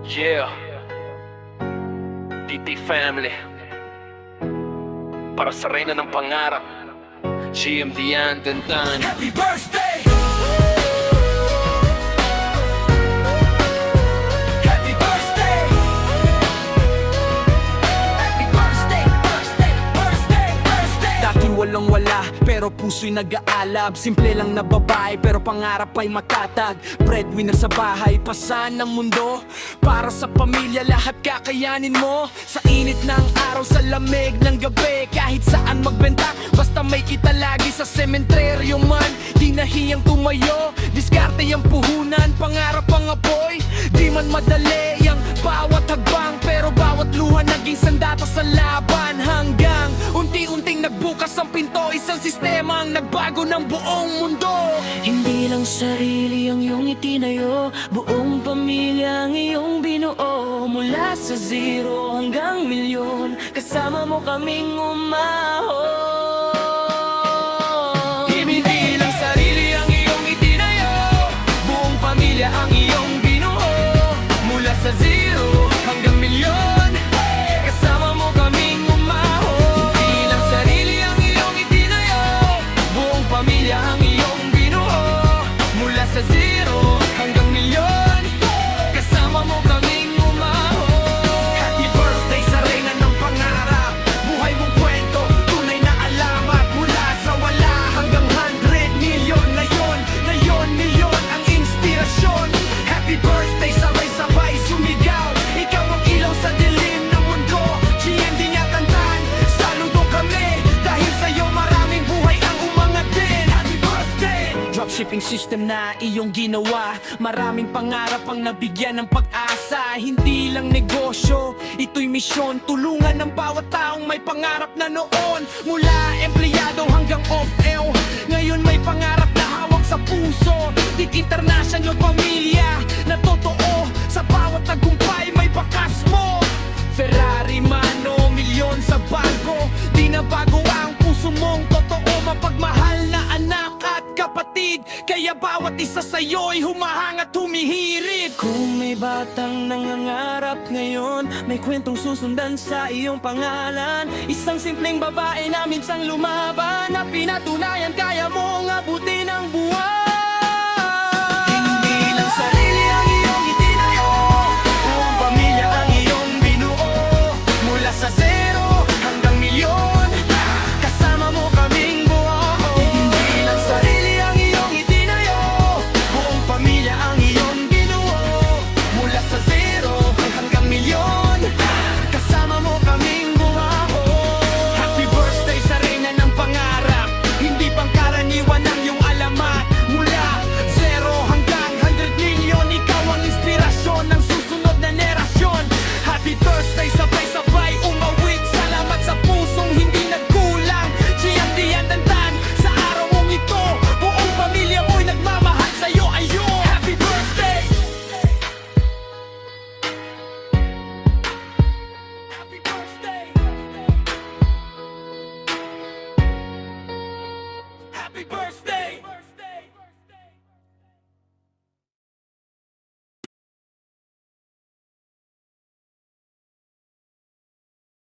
Yeah, DT Family. Para sa reyna ng pangarap, GMD yan, Dandan. Happy birthday! Happy birthday! Happy birthday, birthday, birthday, birthday! Dati walang wala, pero puso'y nag-aalab. Simple lang na babae, pero pangarap ay matatag. Breadwinner sa bahay, pasan ng mundo. Para sa pamilya, lahat kakayanin mo. Sa init ng araw, sa lamig ng gabi, kahit saan magbenta, basta may kita lagi sa sementeryo man. Di nahiyang tumayo, diskarte yung puhunan. Pangarap ang apoy, di man madali ang bawat hagbang, pero bawat luha naging sandata sa laban. Hanggang unti-unting nagbukas ang pinto, isang sistema ang nagbago ng buong mundo. Hindi lang sarili ang iyong itinayo, buong pamilya ang iyong binuo. Mula sa zero hanggang milyon, kasama mo kaming umahon. Hindi lang sarili ang iyong itinayo, buong pamilya ang iyong binuo. Mula sa zero hanggang milyon, kasama mo kaming umahon. Hindi lang sarili ang iyong itinayo, buong pamilya ang iyong binuo. Mula sa zero hanggang milyon, kasama mo kaming umahon. Happy birthday sa reyna ng pangarap. Buhay mong kwento, tunay na alamat. Mula sa wala hanggang 100 million. Ngayon milyon ang inspirasyon. Happy birthday, sabay-sabay sumigaw. Ikaw ang ilaw sa dilim ng mundo. GMD niya tantan, saludo kami. Dahil sa'yo maraming buhay ang umangat din. Happy birthday! Dropshipping system na iyong ginawa, maraming pangarap ang nabigyan ng pag-asa. Hindi lang negosyo, ito'y misyon. Tulungan ng bawat taong may pangarap na noon. Mula empleyado hanggang off-air, ngayon may pangarap na hawak sa puso. Dit international pamilya na totoo, sa bawat tagumpay may bakas mo. Ferrari man o milyon sa bangko, di na bago ang puso mong totoo. Mapagmahal na anak at kapatid, kaya bawat isa sa'yo'y humahang at humihirit. Kung may batang nangangarap ngayon, may kwentong susundan sa iyong pangalan. Isang simpleng babae na minsang lumaban, na pinatunayan kaya mong abutin ang buwan.